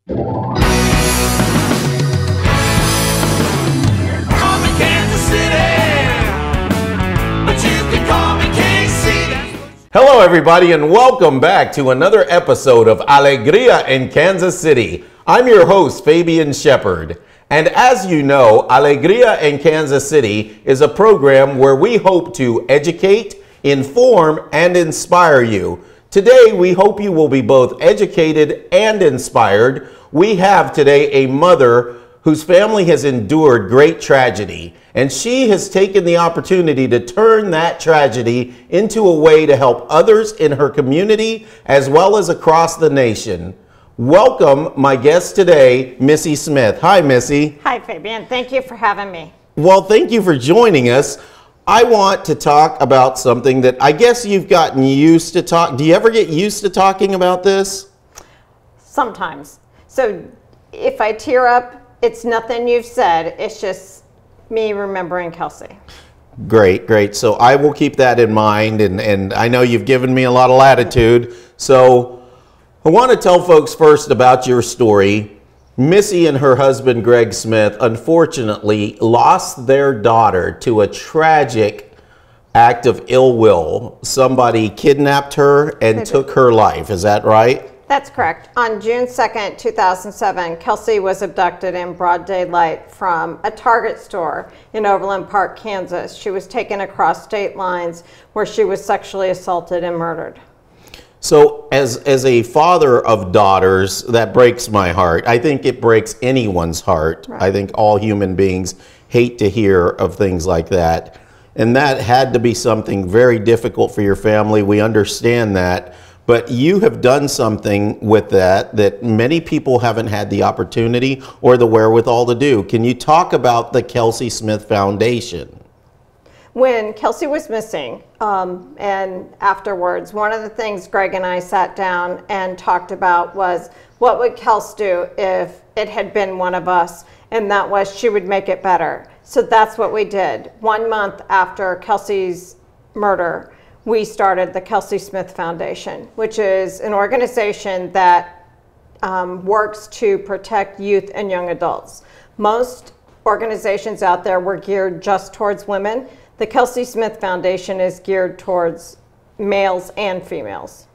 Hello everybody and welcome back to another episode of Alegria in Kansas City. I'm your host, Fabian Shepard. And as you know, Alegria in Kansas City is a program where we hope to educate, inform, and inspire you. Today, we hope you will be both educated and inspired. We have today a mother whose family has endured great tragedy, and she has taken the opportunity to turn that tragedy into a way to help others in her community as well as across the nation. Welcome my guest today, Missy Smith. Hi, Missy. Hi, Fabian. Thank you for having me. Well, thank you for joining us. I want to talk about something that I guess you've gotten used to talk. Do you ever get used to talking about this? Sometimes. So if I tear up, it's nothing you've said. It's just me remembering Kelsey. Great, great. So I will keep that in mind, and I know you've given me a lot of latitude. So I want to tell folks first about your story. Missy and her husband, Greg Smith, unfortunately lost their daughter to a tragic act of ill will. Somebody kidnapped her and took her life. Is that right? That's correct. On June 2nd, 2007, Kelsey was abducted in broad daylight from a Target store in Overland Park, Kansas. She was taken across state lines where she was sexually assaulted and murdered. So as a father of daughters, that breaks my heart. I think it breaks anyone's heart. Right. I think all human beings hate to hear of things like that. And that had to be something very difficult for your family. We understand that. But you have done something with that many people haven't had the opportunity or the wherewithal to do. Can you talk about the Kelsey Smith Foundation? When Kelsey was missing, and afterwards, one of the things Greg and I sat down and talked about was, what would Kels do if it had been one of us? And that was, she would make it better. So that's what we did. 1 month after Kelsey's murder, we started the Kelsey Smith Foundation, which is an organization that works to protect youth and young adults. Most organizations out there were geared just towards women. The Kelsey Smith Foundation is geared towards males and females.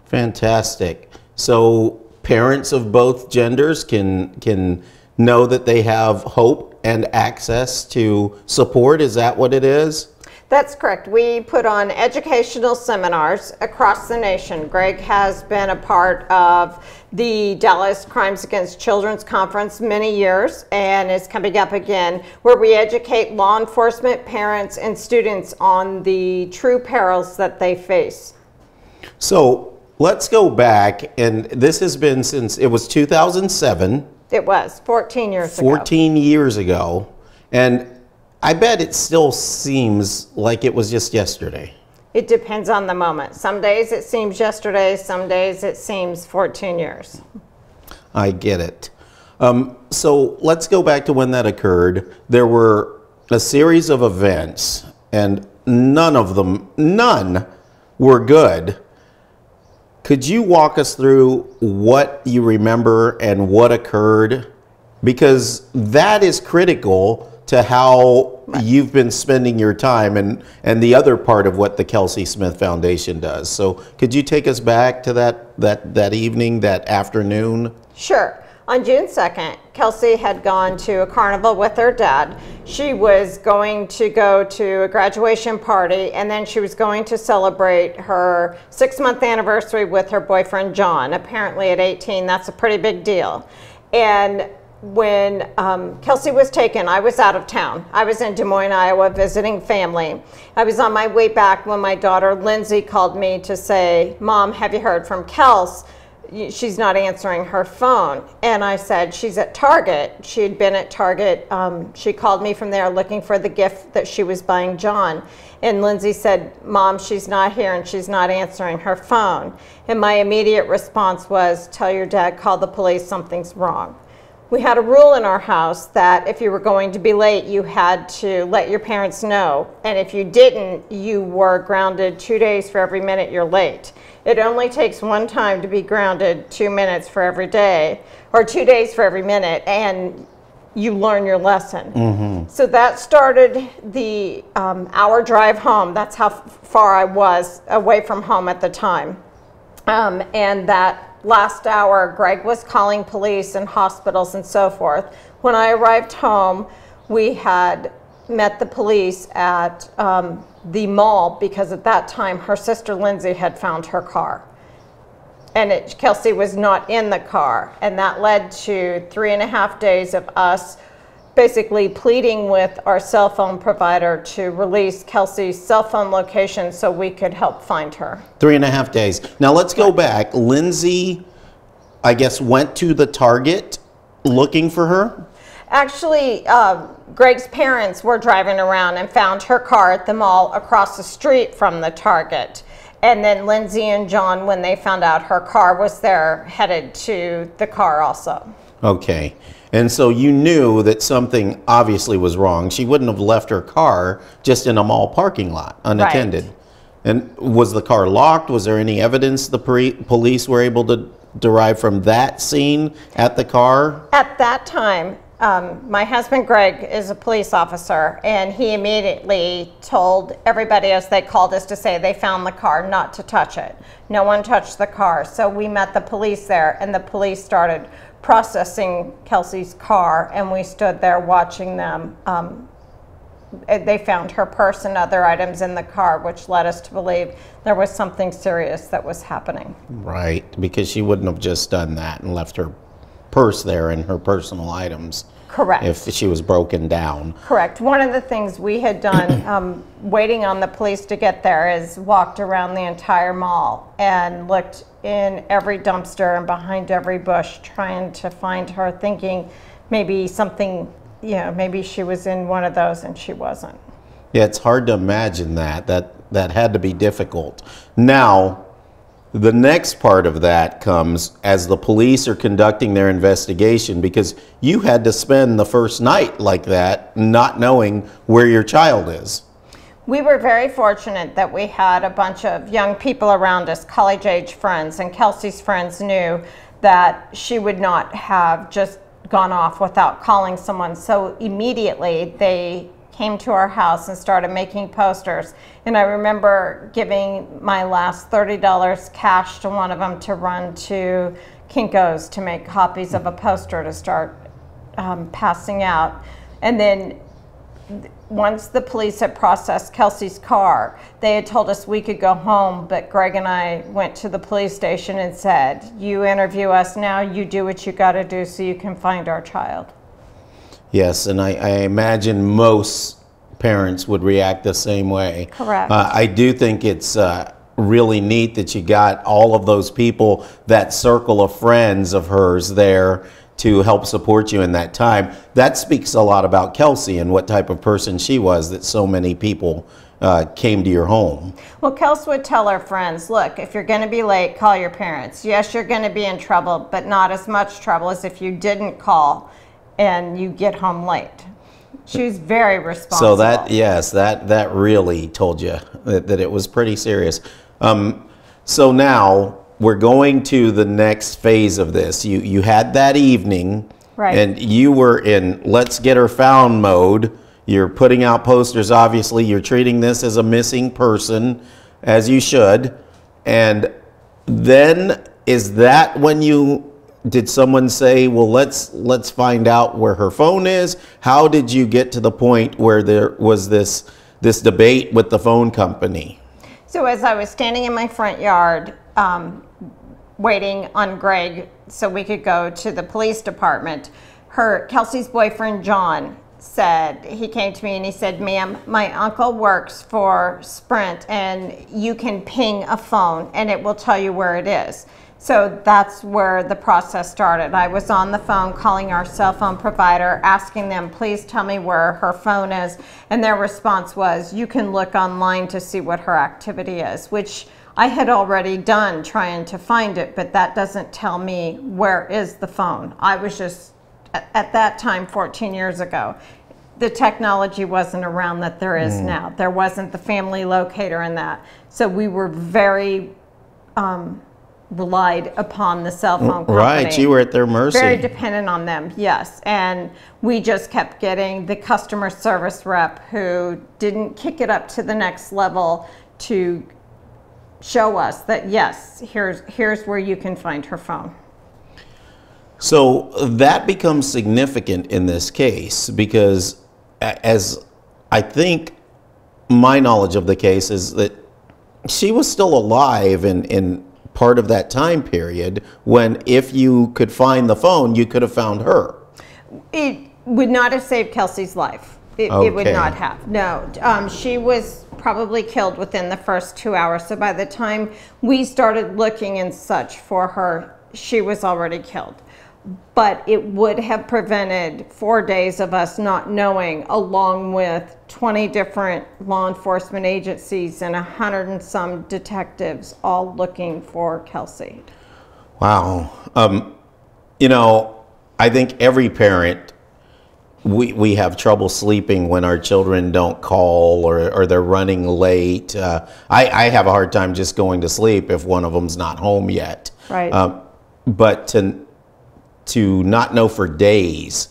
Fantastic. So parents of both genders can know that they have hope and access to support. Is that what it is? That's correct. We put on educational seminars across the nation. Greg has been a part of the Dallas Crimes Against Children's Conference many years and is coming up again, where we educate law enforcement, parents, and students on the true perils that they face. So let's go back, and this has been since, it was 2007. It was 14 years ago. 14 years ago. And I bet it still seems like it was just yesterday. It depends on the moment. Some days it seems yesterday, some days it seems 14 years. I get it. So let's go back to when that occurred. There were a series of events, and none were good. Could you walk us through what you remember and what occurred? Because that is critical to how you've been spending your time and the other part of what the Kelsey Smith Foundation does. So could you take us back to that evening, that afternoon? Sure. On June 2nd, Kelsey had gone to a carnival with her dad. She was going to go to a graduation party, and then she was going to celebrate her 6-month anniversary with her boyfriend, John. Apparently at 18, that's a pretty big deal. And when Kelsey was taken, I was out of town. I was in Des Moines, Iowa, visiting family. I was on my way back when my daughter Lindsay called me to say, "Mom, have you heard from Kels? She's not answering her phone." And I said, "She's at Target." She had been at Target. She called me from there looking for the gift that she was buying John. And Lindsay said, "Mom, she's not here and she's not answering her phone." And my immediate response was, "Tell your dad, call the police, something's wrong." We had a rule in our house that if you were going to be late, you had to let your parents know. And if you didn't, you were grounded 2 days for every minute you're late. It only takes one time to be grounded 2 minutes for every day, or 2 days for every minute, and you learn your lesson. So that started the hour drive home. That's how far I was away from home at the time. And that last hour, Greg was calling police and hospitals and so forth. When I arrived home, we had met the police at the mall because at that time her sister Lindsay had found her car. And Kelsey was not in the car. And that led to 3.5 days of us basically pleading with our cell phone provider to release Kelsey's cell phone location so we could help find her. 3.5 days. Now let's go back. Lindsay, I guess, went to the Target looking for her? Actually, Greg's parents were driving around and found her car at the mall across the street from the Target. And then Lindsay and John, when they found out her car was there, headed to the car also. Okay. And so you knew that something obviously was wrong. She wouldn't have left her car just in a mall parking lot, unattended. Right. And was the car locked? Was there any evidence the police were able to derive from that scene at the car? At that time, my husband Greg is a police officer, and he immediately told everybody as they called us to say they found the car, not to touch it. No one touched the car. So we met the police there, and the police started processing Kelsey's car, and we stood there watching them. They found her purse and other items in the car, which led us to believe there was something serious that was happening. Right, because she wouldn't have just done that and left her purse there and her personal items. Correct. If she was broken down. Correct. One of the things we had done, waiting on the police to get there, is walked around the entire mall and looked in every dumpster and behind every bush trying to find her, thinking maybe something, maybe she was in one of those and she wasn't. Yeah, it's hard to imagine that. That had to be difficult. Now, the next part of that comes as the police are conducting their investigation, because you had to spend the first night like that not knowing where your child is. We were very fortunate that we had a bunch of young people around us, college-age friends, and Kelsey's friends knew that she would not have just gone off without calling someone. So immediately they came to our house and started making posters. And I remember giving my last $30 cash to one of them to run to Kinko's to make copies of a poster to start passing out. And then once the police had processed Kelsey's car, they had told us we could go home, but Greg and I went to the police station and said, you interview us now, you do what you got to do so you can find our child. Yes, and I imagine most parents would react the same way. Correct. I do think it's really neat that you got all of those people, that circle of friends of hers there to help support you in that time. That speaks a lot about Kelsey and what type of person she was, that so many people came to your home. Well, Kelsey would tell her friends, look, if you're going to be late, call your parents. Yes, you're going to be in trouble, but not as much trouble as if you didn't call and you get home late. She was very responsible. So that, yes, that really told you that it was pretty serious. So now we're going to the next phase of this. You had that evening, right, and you were in let's get her found mode. You're putting out posters, obviously. You're treating this as a missing person, as you should. And then is that when did someone say, well, let's find out where her phone is? How did you get to the point where there was this debate with the phone company? So as I was standing in my front yard, waiting on Greg so we could go to the police department, Kelsey's boyfriend, John, said, he came to me and he said, ma'am, my uncle works for Sprint and you can ping a phone and it will tell you where it is. So that's where the process started. I was on the phone calling our cell phone provider, asking them, please tell me where her phone is. And their response was, you can look online to see what her activity is, which I had already done trying to find it, but that doesn't tell me where is the phone. I was just at that time, 14 years ago, the technology wasn't around that there is now. There wasn't the family locator in that. So we were very relied upon the cell phone company. Right, you were at their mercy. Very dependent on them, yes. And we just kept getting the customer service rep who didn't kick it up to the next level to show us that, yes, here's where you can find her phone. So that becomes significant in this case because, as I think my knowledge of the case is that she was still alive in part of that time period when, if you could find the phone, you could have found her. It would not have saved Kelsey's life. It would not have. No, she was probably killed within the first 2 hours. So by the time we started looking and such for her, she was already killed. But it would have prevented 4 days of us not knowing, along with 20 different law enforcement agencies and 100 and some detectives all looking for Kelsey. Wow. You know, I think every parent, we have trouble sleeping when our children don't call or they're running late. I have a hard time just going to sleep if one of them's not home yet. Right. But to not know for days,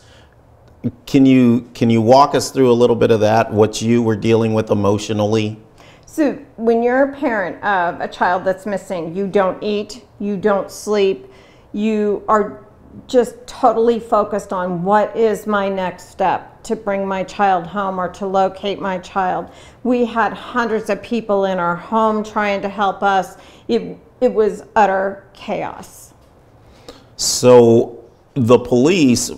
can you walk us through a little bit of that, what you were dealing with emotionally? So when you're a parent of a child that's missing, you don't eat, you don't sleep, you are just totally focused on what is my next step to bring my child home or to locate my child. We had hundreds of people in our home trying to help us. It was utter chaos. So the police,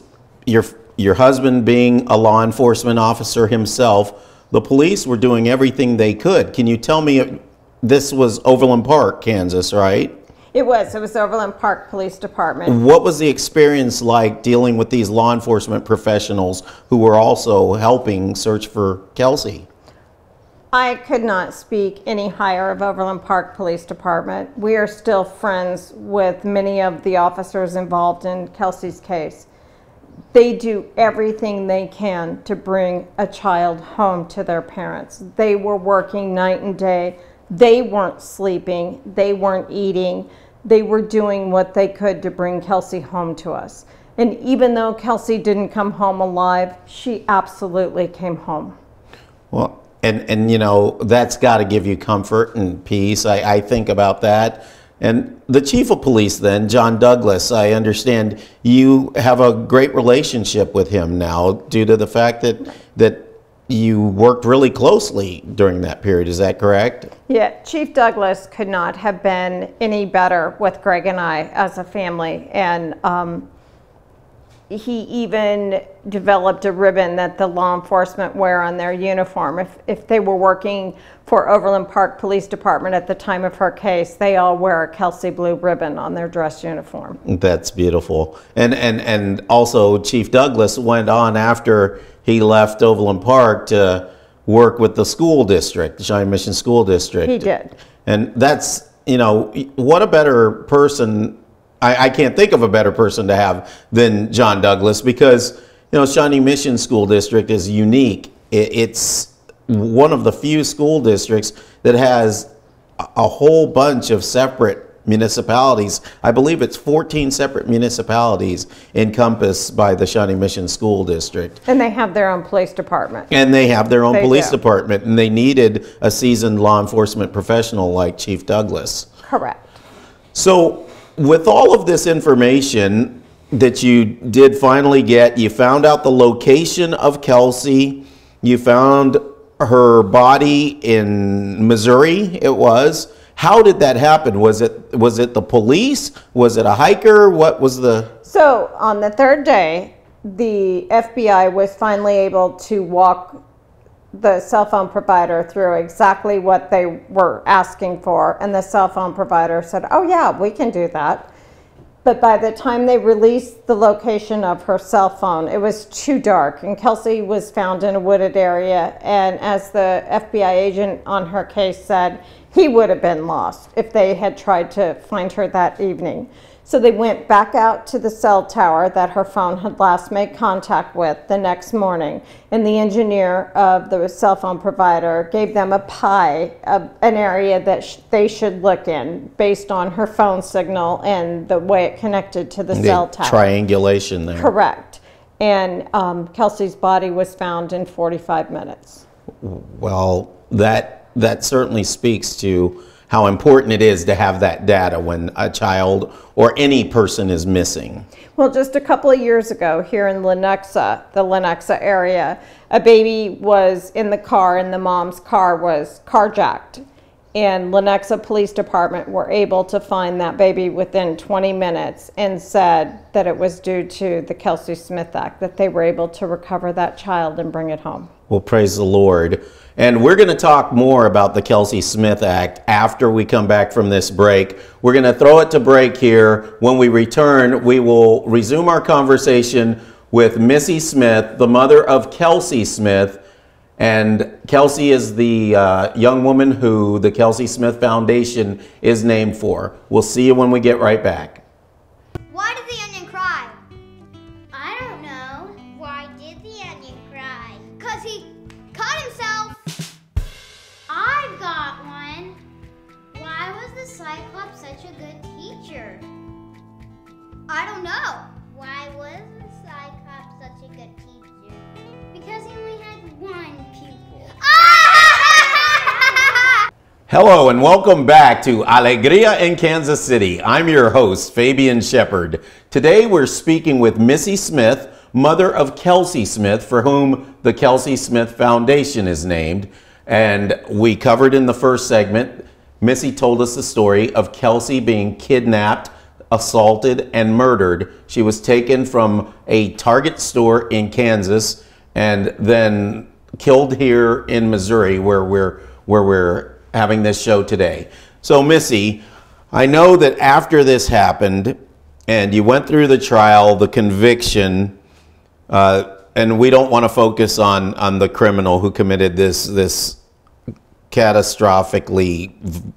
your husband being a law enforcement officer himself, the police were doing everything they could. Can you tell me, this was Overland Park, Kansas, right? It was Overland Park Police Department. What was the experience like dealing with these law enforcement professionals who were also helping search for Kelsey? I could not speak any higher of Overland Park Police Department. We are still friends with many of the officers involved in Kelsey's case. They do everything they can to bring a child home to their parents. They were working night and day. They weren't sleeping. They weren't eating. They were doing what they could to bring Kelsey home to us. And even though Kelsey didn't come home alive, she absolutely came home. Well, and you know, that's got to give you comfort and peace. I think about that. And the chief of police then, John Douglas, I understand you have a great relationship with him now due to the fact that you worked really closely during that period. Is that correct? Yeah, Chief Douglas could not have been any better with Greg and I as a family. And he even developed a ribbon that the law enforcement wear on their uniform. If they were working for Overland Park Police Department at the time of her case, they all wear a Kelsey blue ribbon on their dress uniform. That's beautiful. And also Chief Douglas went on after he left Overland Park to work with the school district, the Shawnee Mission School District. He did. And that's, you know, what a better person. I can't think of a better person to have than John Douglas because, you know, Shawnee Mission School District is unique. It's one of the few school districts that has a whole bunch of separate municipalities. I believe it's 14 separate municipalities encompassed by the Shawnee Mission School District. And they have their own police department. And they have their own police department. And they needed a seasoned law enforcement professional like Chief Douglas. Correct. So with all of this information that you did finally get, you found out the location of Kelsey, you found her body in Missouri, it was. How did that happen? Was it the police? Was it a hiker? What was the... So on the third day, the FBI was finally able to walk the cell phone provider through exactly what they were asking for, and the cell phone provider said, oh yeah, we can do that. But by the time they released the location of her cell phone, it was too dark, and Kelsey was found in a wooded area, and as the FBI agent on her case said, he would have been lost if they had tried to find her that evening. So they went back out to the cell tower that her phone had last made contact with the next morning, and the engineer of the cell phone provider gave them a pie, an area that they should look in based on her phone signal and the way it connected to the cell tower. Triangulation there. Correct. And Kelsey's body was found in 45 minutes. Well, that certainly speaks to how important it is to have that data when a child or any person is missing. Well, just a couple of years ago here in Lenexa, the Lenexa area, a baby was in the car and the mom's car was carjacked. And Lenexa Police Department were able to find that baby within 20 minutes and said that it was due to the Kelsey Smith Act, that they were able to recover that child and bring it home. Well, praise the Lord. And we're going to talk more about the Kelsey Smith Act after we come back from this break. We're going to throw it to break here. When we return, we will resume our conversation with Missy Smith, the mother of Kelsey Smith. And Kelsey is the young woman who the Kelsey Smith Foundation is named for. We'll see you when we get right back. Why did the onion cry? I don't know. Why did the onion cry? 'Cause he cut himself. I've got one. Why was the Cyclops such a good teacher? I don't know. Why was the Cyclops such a good teacher? Because he only had one pupil. Hello and welcome back to Alegria in Kansas City. I'm your host, Fabian Shepard. Today we're speaking with Missy Smith, mother of Kelsey Smith, for whom the Kelsey Smith Foundation is named. And we covered in the first segment, Missy told us the story of Kelsey being kidnapped, assaulted, and murdered. She was taken from a Target store in Kansas and then killed here in Missouri, where we're having this show today. So Missy, I know that after this happened and you went through the trial, the conviction, and we don't want to focus on the criminal who committed this catastrophically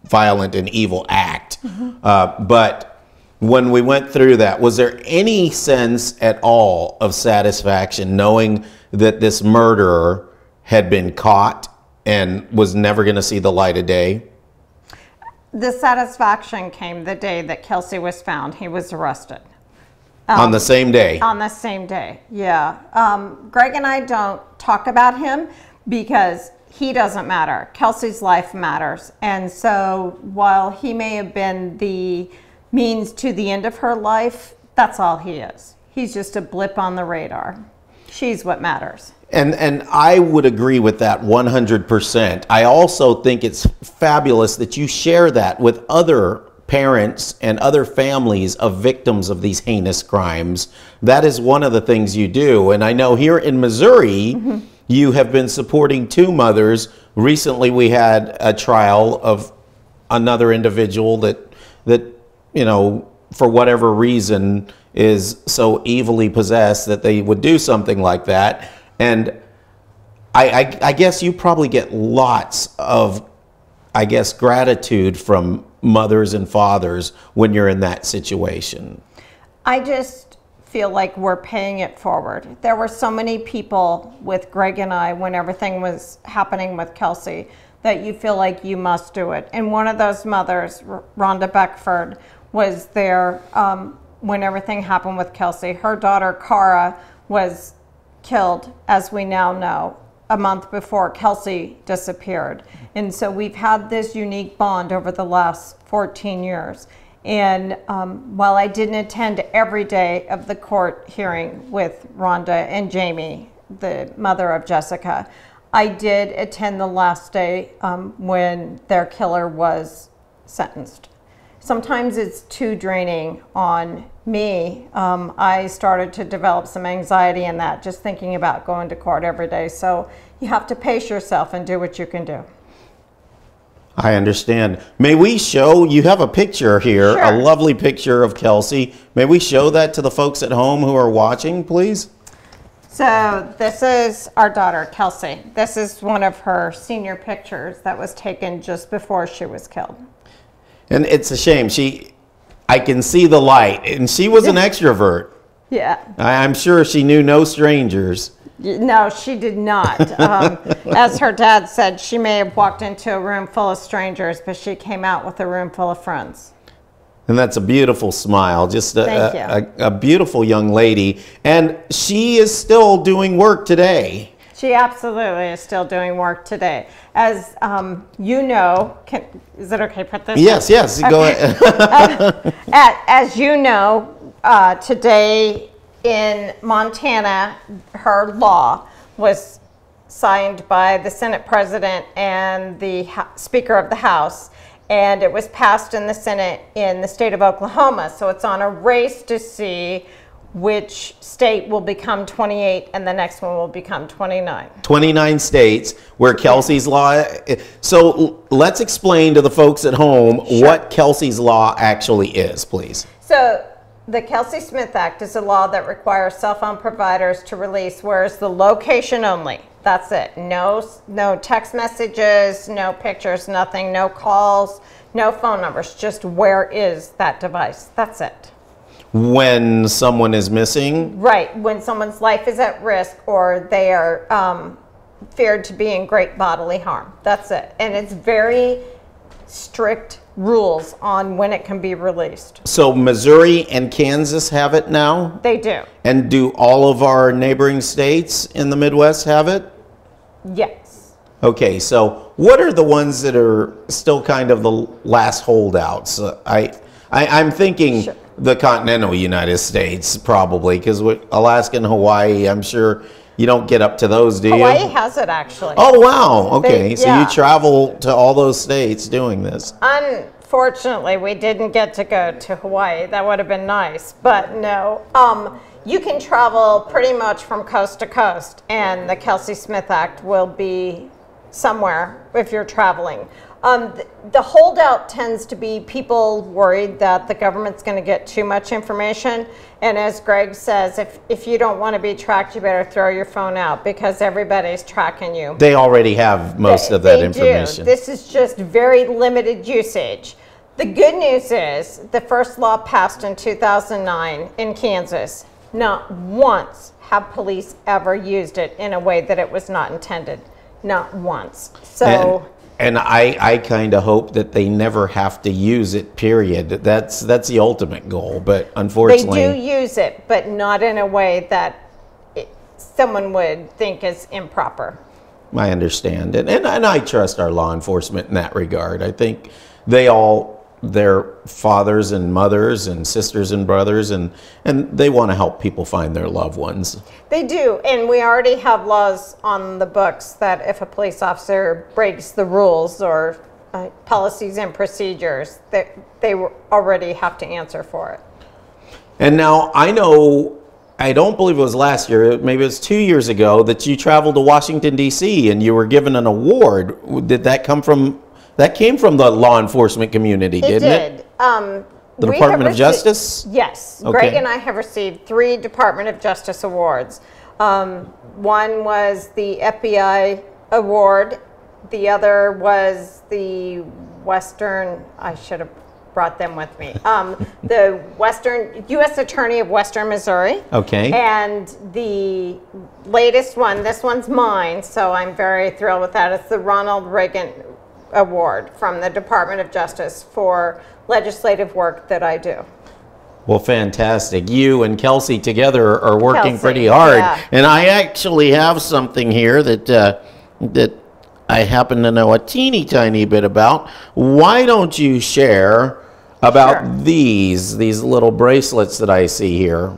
violent and evil act. But when we went through that, was there any sense at all of satisfaction knowing that this murderer had been caught and was never going to see the light of day? The satisfaction came the day that Kelsey was found. He was arrested. On the same day? On the same day, yeah. Greg and I don't talk about him because he doesn't matter. Kelsey's life matters. And so while he may have been the means to the end of her life, that's all he is. He's just a blip on the radar. She's what matters. And I would agree with that 100%. I also think it's fabulous that you share that with other parents and other families of victims of these heinous crimes. That is one of the things you do. And I know here in Missouri, you have been supporting two mothers. Recently, we had a trial of another individual that you know, for whatever reason is so evilly possessed that they would do something like that. And I guess you probably get lots of, I guess, gratitude from mothers and fathers when you're in that situation. I just feel like we're paying it forward. There were so many people with Greg and I when everything was happening with Kelsey that you feel like you must do it. And one of those mothers, Rhonda Beckford, was there when everything happened with Kelsey. Her daughter, Cara, was killed, as we now know, a month before Kelsey disappeared. And so we've had this unique bond over the last 14 years. And while I didn't attend every day of the court hearing with Rhonda and Jamie, the mother of Jessica, I did attend the last day when their killer was sentenced. Sometimes it's too draining on me. I started to develop some anxiety in that, just thinking about going to court every day. So you have to pace yourself and do what you can do. I understand. May we show, you have a picture here, Sure. a lovely picture of Kelsey. May we show that to the folks at home who are watching, please? So this is our daughter, Kelsey. This is one of her senior pictures that was taken just before she was killed. And it's a shame. I can see the light. And she was an extrovert. Yeah. I'm sure she knew no strangers. No, she did not. As her dad said, she may have walked into a room full of strangers, but she came out with a room full of friends. And that's a beautiful smile, just a beautiful young lady. And she is still doing work today. She absolutely is still doing work today. As you know, is it okay to put this? Yes, yes, go ahead. As you know, today in Montana, her law was signed by the Senate President and the Speaker of the House, and it was passed in the Senate in the state of Oklahoma. So it's on a race to see which state will become 28 and the next one will become 29. 29 states where Kelsey's law. So let's explain to the folks at home what Kelsey's law actually is, please. So the Kelsey Smith Act is a law that requires cell phone providers to release where's the location only. That's it. No text messages, no pictures, nothing, no calls, no phone numbers. Just where is that device? That's it. When someone is missing? Right. When someone's life is at risk or they are feared to be in great bodily harm. That's it. And it's very strict rules on when it can be released. So Missouri and Kansas have it now? They do. And do all of our neighboring states in the Midwest have it? Yes. Okay, so what are the ones that are still kind of the last holdouts? I'm thinking Sure. The continental United States probably, because with Alaska and Hawaii, I'm sure you don't get up to those, do you? Hawaii has it actually. Oh, wow. Okay, so yeah. you travel to all those states doing this. Unfortunately, we didn't get to go to Hawaii. That would have been nice, but no. You can travel pretty much from coast to coast, and the Kelsey Smith Act will be somewhere if you're traveling. The holdout tends to be people worried that the government's going to get too much information. And as Greg says, if you don't want to be tracked, you better throw your phone out because everybody's tracking you. They already have most of that information. This is just very limited usage. The good news is the first law passed in 2009 in Kansas. Not once have police ever used it in a way that it was not intended. Not once. So. And I kind of hope that they never have to use it, period. That's the ultimate goal, but unfortunately... They do use it, but not in a way that someone would think is improper. I understand. And I trust our law enforcement in that regard. I think their fathers and mothers and sisters and brothers, and they want to help people find their loved ones. They do, and we already have laws on the books that if a police officer breaks the rules or policies and procedures, they already have to answer for it. And now I know, I don't believe it was last year, maybe it was 2 years ago, that you traveled to Washington, D.C. and you were given an award. Did that come from... That came from the law enforcement community, didn't it? The Department of Justice? Yes. Okay. Greg and I have received 3 Department of Justice awards. One was the FBI award. The other was the Western, I should have brought them with me, the Western, U.S. Attorney of Western Missouri. Okay. And the latest one, this one's mine, so I'm very thrilled with that. It's the Ronald Reagan Award from the Department of Justice for legislative work that I do. Well, fantastic. You and Kelsey together are working pretty hard. Yeah. And I actually have something here that I happen to know a teeny tiny bit about. Why don't you share about these little bracelets that I see here?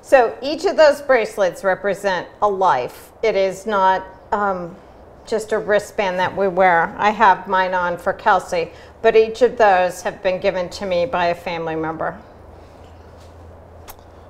So each of those bracelets represent a life. It is not just a wristband that we wear. I have mine on for Kelsey, but each of those have been given to me by a family member.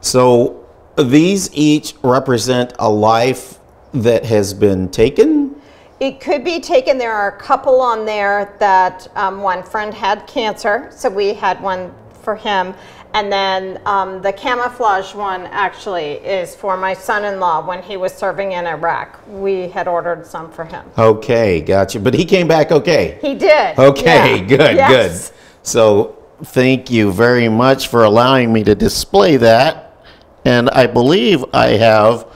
So these each represent a life that has been taken? It could be taken. There are a couple on there that one friend had cancer, so we had one for him. And then the camouflage one actually is for my son-in-law when he was serving in Iraq. We had ordered some for him. Okay, gotcha. But he came back okay? He did. Okay, yeah. Good, yes. Good. So thank you very much for allowing me to display that. And I believe I have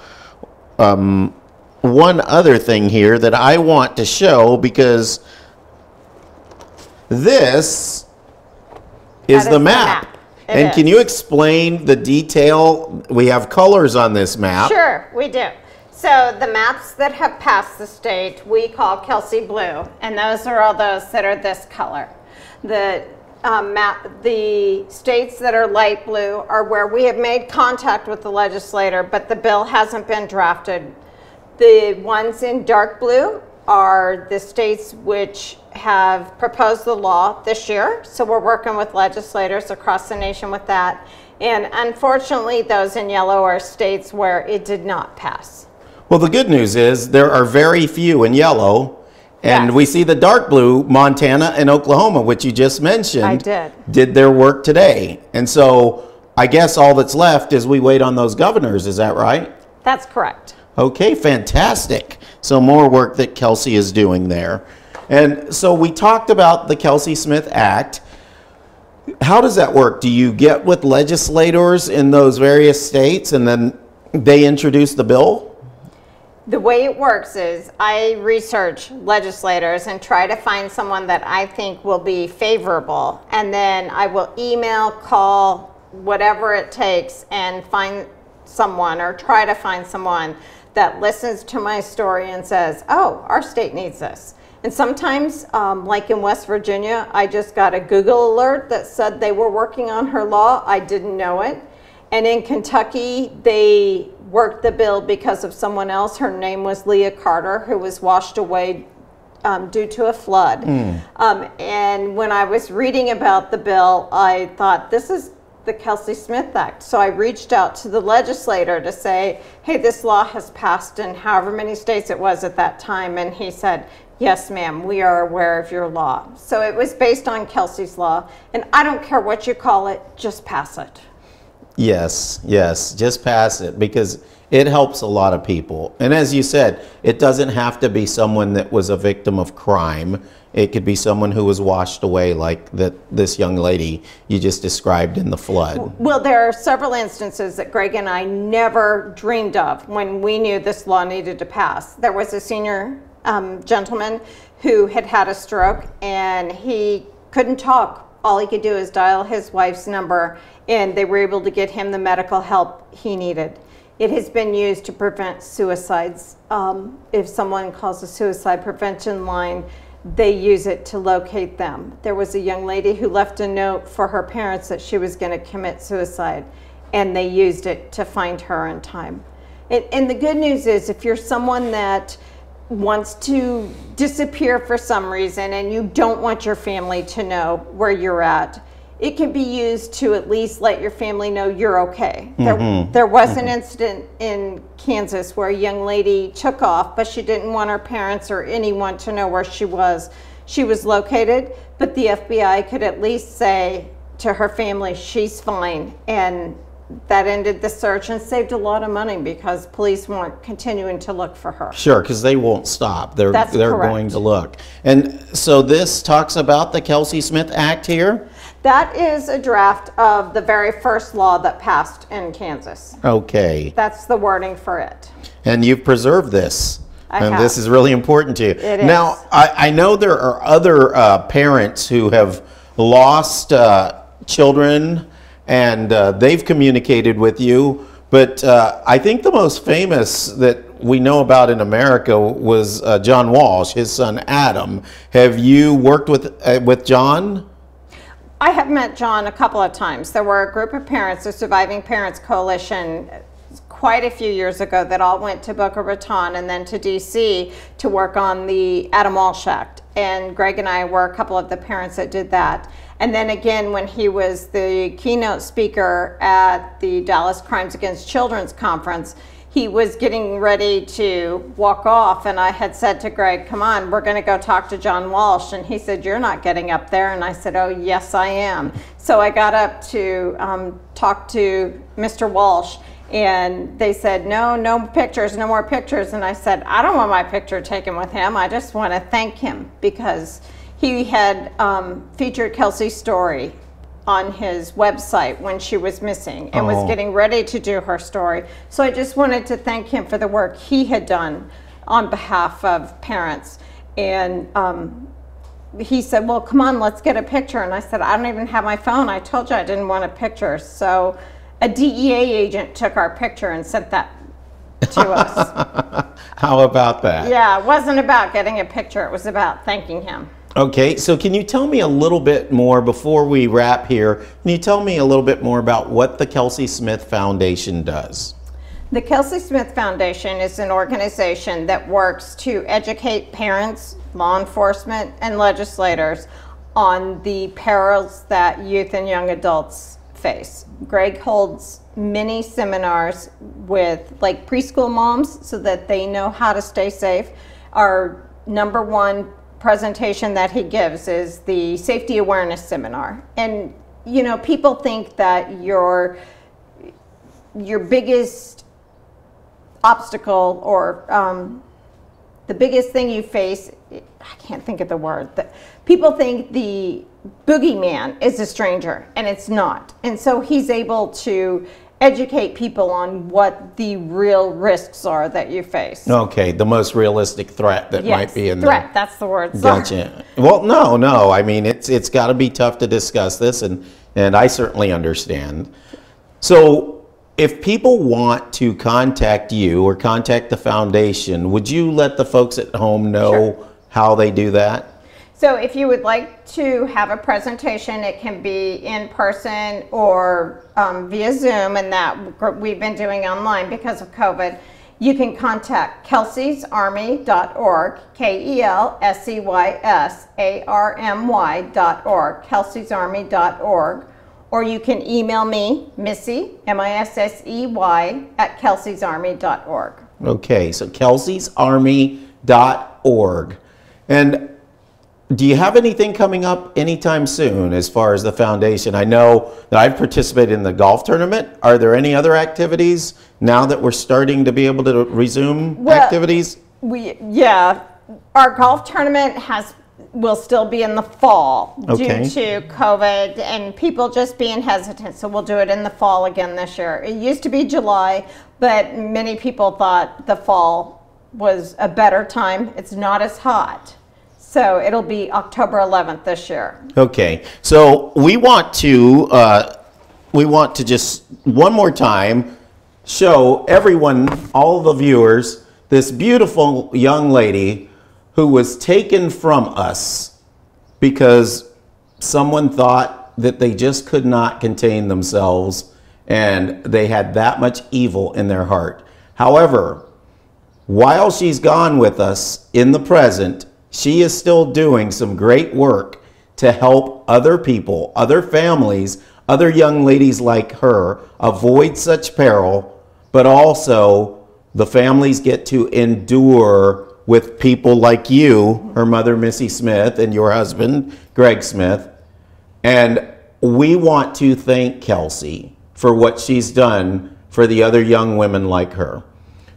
one other thing here that I want to show, because this is the map. And can you explain the detail? We have colors on this map. Sure, we do. So the maps that have passed the state, we call Kelsey Blue, and those are all those that are this color. The states that are light blue are where we have made contact with the legislator, but the bill hasn't been drafted. The ones in dark blue are the states which have proposed the law this year. So we're working with legislators across the nation with that. And unfortunately, those in yellow are states where it did not pass. Well, the good news is there are very few in yellow. And yes, we see the dark blue, Montana and Oklahoma, which you just mentioned, did their work today. And so I guess all that's left is we wait on those governors. Is that right? That's correct. Okay, fantastic. So more work that Kelsey is doing there. And so we talked about the Kelsey Smith Act. How does that work? Do you get with legislators in those various states and then they introduce the bill? The way it works is I research legislators and try to find someone that I think will be favorable. And then I will email, call, whatever it takes, and find someone or try to find someone that listens to my story and says, oh, our state needs this. And sometimes, like in West Virginia, I just got a Google alert that said they were working on her law. I didn't know it. And in Kentucky, they worked the bill because of someone else. Her name was Leah Carter, who was washed away due to a flood. And when I was reading about the bill, I thought, this is the Kelsey Smith Act. So I reached out to the legislator to say, hey, this law has passed in however many states it was at that time. And he said, yes, ma'am, we are aware of your law. So it was based on Kelsey's law. And I don't care what you call it, just pass it. Yes, yes, just pass it, because it helps a lot of people. And as you said, it doesn't have to be someone that was a victim of crime. It could be someone who was washed away, like this young lady you just described in the flood. Well, there are several instances that Greg and I never dreamed of when we knew this law needed to pass. There was a senior gentleman who had had a stroke, and he couldn't talk. All he could do is dial his wife's number, and they were able to get him the medical help he needed. It has been used to prevent suicides. If someone calls a suicide prevention line, they use it to locate them. There was a young lady who left a note for her parents that she was going to commit suicide, and they used it to find her in time. And the good news is, if you're someone that wants to disappear for some reason and you don't want your family to know where you're at, it can be used to at least let your family know you're okay. There was an incident in Kansas where a young lady took off, but she didn't want her parents or anyone to know where she was. She was located, but the FBI could at least say to her family, she's fine. And that ended the search and saved a lot of money because police weren't continuing to look for her. Sure, because they won't stop. They're correct. Going to look. And so this talks about the Kelsey Smith Act here? That is a draft of the very first law that passed in Kansas. Okay. That's the wording for it. And you've preserved this. I have. This is really important to you. It is. Now, I know there are other parents who have lost children, and they've communicated with you, but I think the most famous that we know about in America was John Walsh, his son Adam. Have you worked with John? I have met John a couple of times. There were a group of parents, the Surviving Parents Coalition, quite a few years ago that all went to Boca Raton and then to DC to work on the Adam Walsh Act. And Greg and I were a couple of the parents that did that. And then again, when he was the keynote speaker at the Dallas Crimes Against Children's Conference, he was getting ready to walk off, and I had said to Greg, come on, we're going to go talk to John Walsh. And he said, you're not getting up there. And I said, oh, yes, I am. So I got up to talk to Mr. Walsh, and they said, no pictures, no more pictures. And I said, I don't want my picture taken with him. I just want to thank him because he had featured Kelsey's story on his website when she was missing and was getting ready to do her story. So I just wanted to thank him for the work he had done on behalf of parents. And he said, well, come on, let's get a picture. And I said, I don't even have my phone. I told you I didn't want a picture. So a DEA agent took our picture and sent that to us. How about that? Yeah, it wasn't about getting a picture. It was about thanking him. Okay, so can you tell me a little bit more, before we wrap here, can you tell me a little bit more about what the Kelsey Smith Foundation does? The Kelsey Smith Foundation is an organization that works to educate parents, law enforcement, and legislators on the perils that youth and young adults face. Greg holds many seminars with like preschool moms so that they know how to stay safe. Our #1 presentation that he gives is the safety awareness seminar. And you know, people think that your biggest obstacle or the biggest thing you face, I can't think of the word, people think the boogeyman is a stranger, and it's not. And so he's able to educate people on what the real risks are that you face. Okay, the most realistic threat that might be in there. Threat, that's the word. Gotcha. Well, no, I mean, it's got to be tough to discuss this, and I certainly understand. So if people want to contact you or contact the foundation, would you let the folks at home know how they do that? So if you would like to have a presentation, it can be in person or via Zoom, and that we've been doing online because of COVID. You can contact kelsey'sarmy.org, KELSEYSARMY.org, kelsey'sarmy.org, or you can email me, Missy, MISSEY, at kelsey'sarmy.org. Okay, so kelsey'sarmy.org. And do you have anything coming up anytime soon as far as the foundation? I know that I've participated in the golf tournament. Are there any other activities now that we're starting to be able to resume activities? Our golf tournament will still be in the fall due to COVID and people just being hesitant. So we'll do it in the fall again this year. It used to be July, but many people thought the fall was a better time. It's not as hot. So it'll be October 11th this year. Okay, so we want to just one more time show everyone, all the viewers, this beautiful young lady who was taken from us because someone thought that they just could not contain themselves and they had that much evil in their heart. However, while she's gone with us in the present, she is still doing some great work to help other people, other families, other young ladies like her avoid such peril, but also the families get to endure with people like you, her mother, Missy Smith, and your husband, Greg Smith. And we want to thank Kelsey for what she's done for the other young women like her.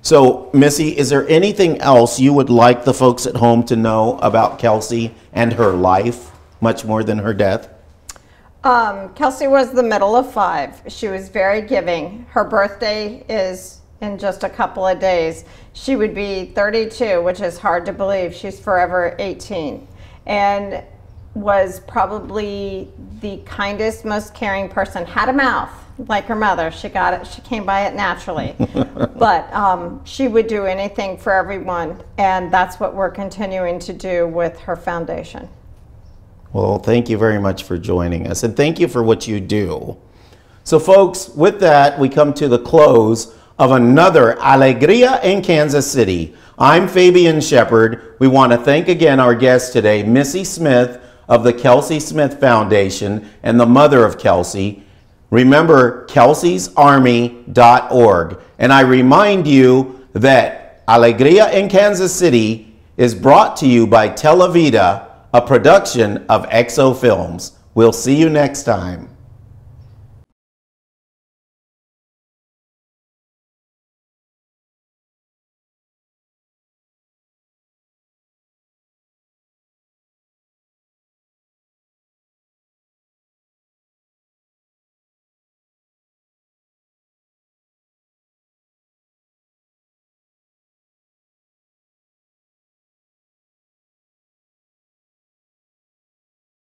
So, Missy, is there anything else you would like the folks at home to know about Kelsey and her life, much more than her death? Kelsey was the middle of 5. She was very giving. Her birthday is in just a couple of days. She would be 32, which is hard to believe. She's forever 18. And was probably the kindest, most caring person. Had a mouth like her mother. She got it. She came by it naturally. But she would do anything for everyone, and that's what we're continuing to do with her foundation. Well, thank you very much for joining us, and thank you for what you do. So, folks, with that, we come to the close of another Alegria in Kansas City. I'm Fabian Shepard. We want to thank again our guest today, Missy Smith of the Kelsey Smith Foundation and the mother of Kelsey. Remember, kelsey'sarmy.org. And I remind you that Alegria in Kansas City is brought to you by Televida, a production of EXO Films. We'll see you next time.